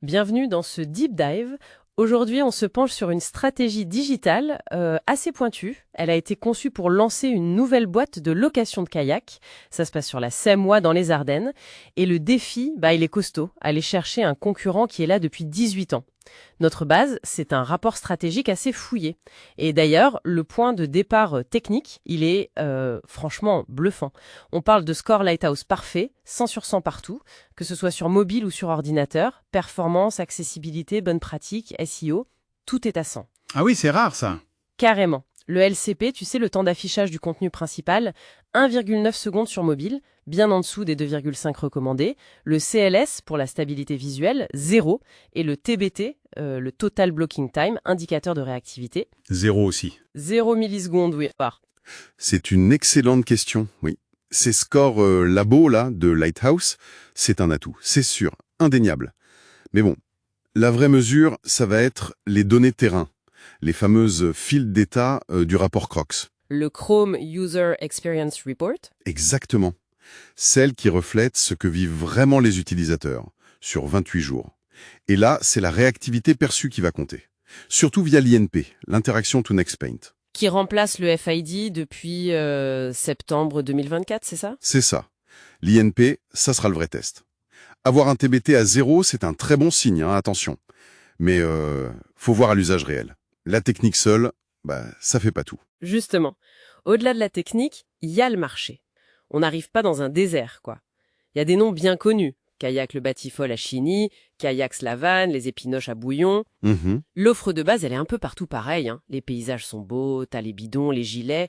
Bienvenue dans ce Deep Dive. Aujourd'hui, on se penche sur une stratégie digitale assez pointue. Elle a été conçue pour lancer une nouvelle boîte de location de kayak. Ça se passe sur la Semois dans les Ardennes. Et le défi, il est costaud. Aller chercher un concurrent qui est là depuis 18 ans. Notre base, c'est un rapport stratégique assez fouillé. Et d'ailleurs, le point de départ technique, il est franchement bluffant. On parle de score Lighthouse parfait, 100 sur 100 partout, que ce soit sur mobile ou sur ordinateur, performance, accessibilité, bonne pratique, SEO, tout est à 100. Ah oui, c'est rare ça. Carrément. Le LCP, tu sais, le temps d'affichage du contenu principal, 1,9 secondes sur mobile, bien en dessous des 2,5 recommandés. Le CLS, pour la stabilité visuelle, 0. Et le TBT, le Total Blocking Time, indicateur de réactivité. 0 aussi. 0 millisecondes, oui. C'est une excellente question, oui. Ces scores labo, là, de Lighthouse, c'est un atout, c'est sûr, indéniable. Mais bon, la vraie mesure, ça va être les données terrain, les fameuses files d'état du rapport Crocs. Le Chrome User Experience Report. Exactement. Celles qui reflètent ce que vivent vraiment les utilisateurs, sur 28 jours. Et là, c'est la réactivité perçue qui va compter. Surtout via l'INP, l'interaction to Next Paint. Qui remplace le FID depuis septembre 2024, c'est ça? C'est ça. L'INP, ça sera le vrai test. Avoir un TBT à 0, c'est un très bon signe, hein, attention. Mais faut voir à l'usage réel. La technique seule, ça fait pas tout. Justement, au-delà de la technique, il y a le marché. On n'arrive pas dans un désert, quoi. Il y a des noms bien connus. Kayak le Batifol à Chigny, Kayaks la Vanne, les Épinoches à Bouillon. L'offre de base, elle est un peu partout pareille, hein. Les paysages sont beaux, t'as les bidons, les gilets.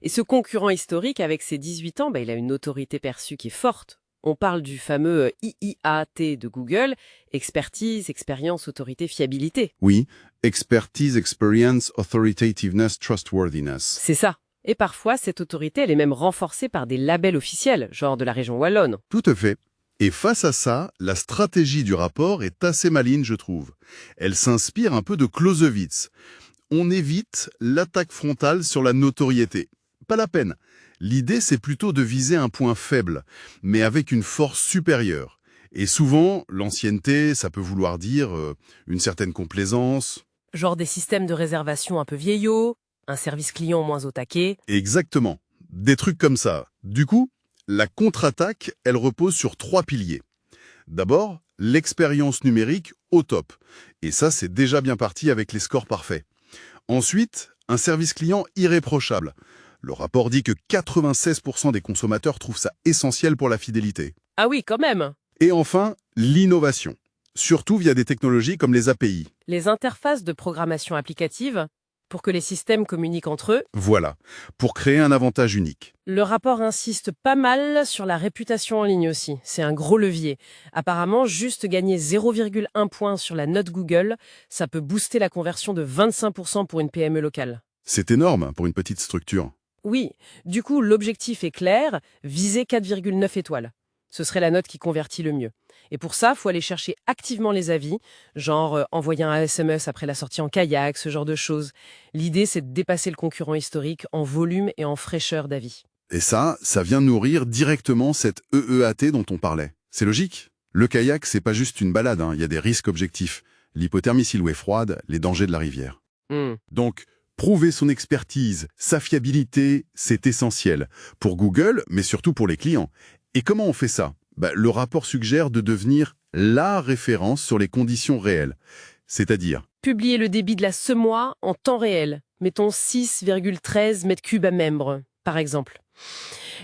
Et ce concurrent historique, avec ses 18 ans, il a une autorité perçue qui est forte. On parle du fameux IIAT de Google, expertise, expérience, autorité, fiabilité. Oui, expertise, experience, authoritativeness, trustworthiness. C'est ça. Et parfois, cette autorité, elle est même renforcée par des labels officiels, genre de la région wallonne. Tout à fait. Et face à ça, la stratégie du rapport est assez maligne, je trouve. Elle s'inspire un peu de Clausewitz. On évite l'attaque frontale sur la notoriété. Pas la peine. L'idée, c'est plutôt de viser un point faible, mais avec une force supérieure. Et souvent, l'ancienneté, ça peut vouloir dire une certaine complaisance. Genre des systèmes de réservation un peu vieillots, un service client moins au taquet. Exactement. Des trucs comme ça. Du coup, la contre-attaque, elle repose sur 3 piliers. D'abord, l'expérience numérique au top. Et ça, c'est déjà bien parti avec les scores parfaits. Ensuite, un service client irréprochable. Le rapport dit que 96% des consommateurs trouvent ça essentiel pour la fidélité. Ah oui, quand même. Et enfin, l'innovation. Surtout via des technologies comme les API. Les interfaces de programmation applicative, pour que les systèmes communiquent entre eux. Voilà, pour créer un avantage unique. Le rapport insiste pas mal sur la réputation en ligne aussi. C'est un gros levier. Apparemment, juste gagner 0,1 point sur la note Google, ça peut booster la conversion de 25% pour une PME locale. C'est énorme pour une petite structure. Oui, du coup, l'objectif est clair, viser 4,9 étoiles. Ce serait la note qui convertit le mieux. Et pour ça, il faut aller chercher activement les avis, genre envoyer un SMS après la sortie en kayak, ce genre de choses. L'idée, c'est de dépasser le concurrent historique en volume et en fraîcheur d'avis. Et ça vient nourrir directement cette EEAT dont on parlait. C'est logique. Le kayak, c'est pas juste une balade, hein. Il y a des risques objectifs. L'hypothermie si l'eau est froide, les dangers de la rivière. Donc, prouver son expertise, sa fiabilité, c'est essentiel. Pour Google, mais surtout pour les clients. Et comment on fait ça? Le rapport suggère de devenir la référence sur les conditions réelles. C'est-à-dire Publier le débit de la Semois en temps réel. Mettons 6,13 mètres cubes à membre, par exemple.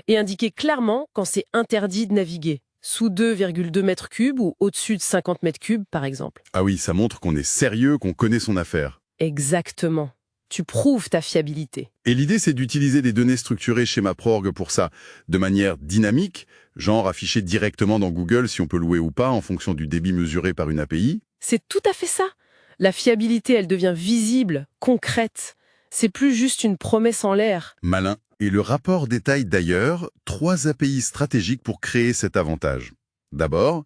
Et indiquer clairement quand c'est interdit de naviguer. Sous 2,2 mètres cubes ou au-dessus de 50 mètres cubes, par exemple. Ah oui, ça montre qu'on est sérieux, qu'on connaît son affaire. Exactement. Tu prouves ta fiabilité. Et l'idée, c'est d'utiliser des données structurées SchémaProg pour ça, de manière dynamique, genre affichées directement dans Google si on peut louer ou pas en fonction du débit mesuré par une API. C'est tout à fait ça. La fiabilité, elle devient visible, concrète. C'est plus juste une promesse en l'air. Malin. Et le rapport détaille d'ailleurs 3 API stratégiques pour créer cet avantage. D'abord,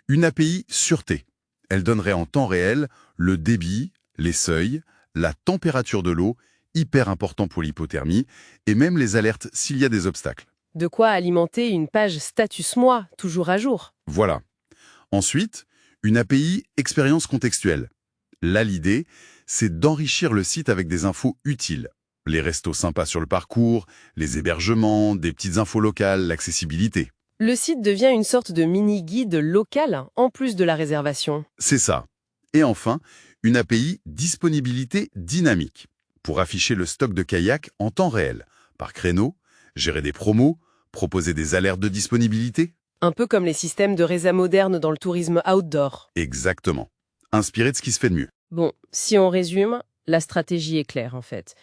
une API sûreté. Elle donnerait en temps réel le débit, les seuils, la température de l'eau, hyper important pour l'hypothermie, et même les alertes s'il y a des obstacles. De quoi alimenter une page status moi, toujours à jour. Voilà. Ensuite, Une API expérience contextuelle. Là, l'idée, c'est d'enrichir le site avec des infos utiles. Les restos sympas sur le parcours, les hébergements, des petites infos locales, l'accessibilité. Le site devient une sorte de mini-guide local en plus de la réservation. C'est ça. Et enfin, une API disponibilité dynamique pour afficher le stock de kayaks en temps réel, par créneau, gérer des promos, proposer des alertes de disponibilité. Un peu comme les systèmes de résa modernes dans le tourisme outdoor. Exactement. Inspiré de ce qui se fait de mieux. Bon, si on résume, la stratégie est claire en fait.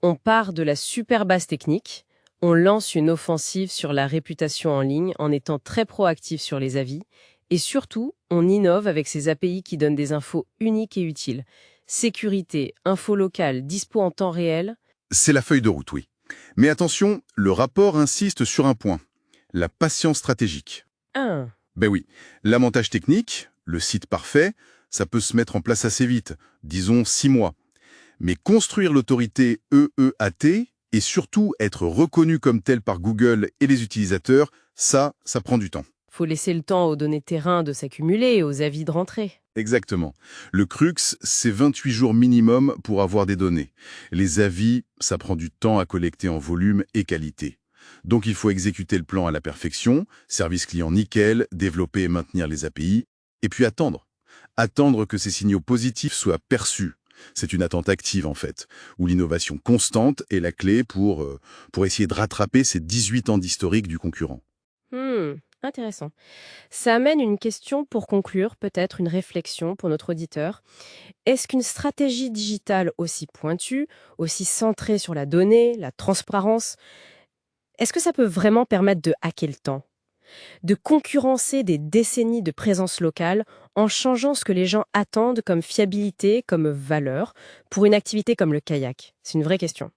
On part de la super base technique, on lance une offensive sur la réputation en ligne en étant très proactif sur les avis, et surtout, on innove avec ces API qui donnent des infos uniques et utiles. Sécurité, info locale, dispo en temps réel. C'est la feuille de route, oui. Mais attention, le rapport insiste sur un point. La patience stratégique. Ah, Ben oui, l'avantage technique, le site parfait, ça peut se mettre en place assez vite, disons 6 mois. Mais construire l'autorité EEAT et surtout être reconnu comme tel par Google et les utilisateurs, ça prend du temps. faut laisser le temps aux données terrain de s'accumuler et aux avis de rentrée. Exactement. Le crux, c'est 28 jours minimum pour avoir des données. Les avis, ça prend du temps à collecter en volume et qualité. Donc il faut exécuter le plan à la perfection, service client nickel, développer et maintenir les API, et puis attendre. Attendre que ces signaux positifs soient perçus. C'est une attente active en fait, où l'innovation constante est la clé pour essayer de rattraper ces 18 ans d'historique du concurrent. Intéressant. Ça amène une question pour conclure, peut-être une réflexion pour notre auditeur. Est-ce qu'une stratégie digitale aussi pointue, aussi centrée sur la donnée, la transparence, est-ce que ça peut vraiment permettre de hacker le temps? De concurrencer des décennies de présence locale en changeant ce que les gens attendent comme fiabilité, comme valeur, pour une activité comme le kayak? C'est une vraie question.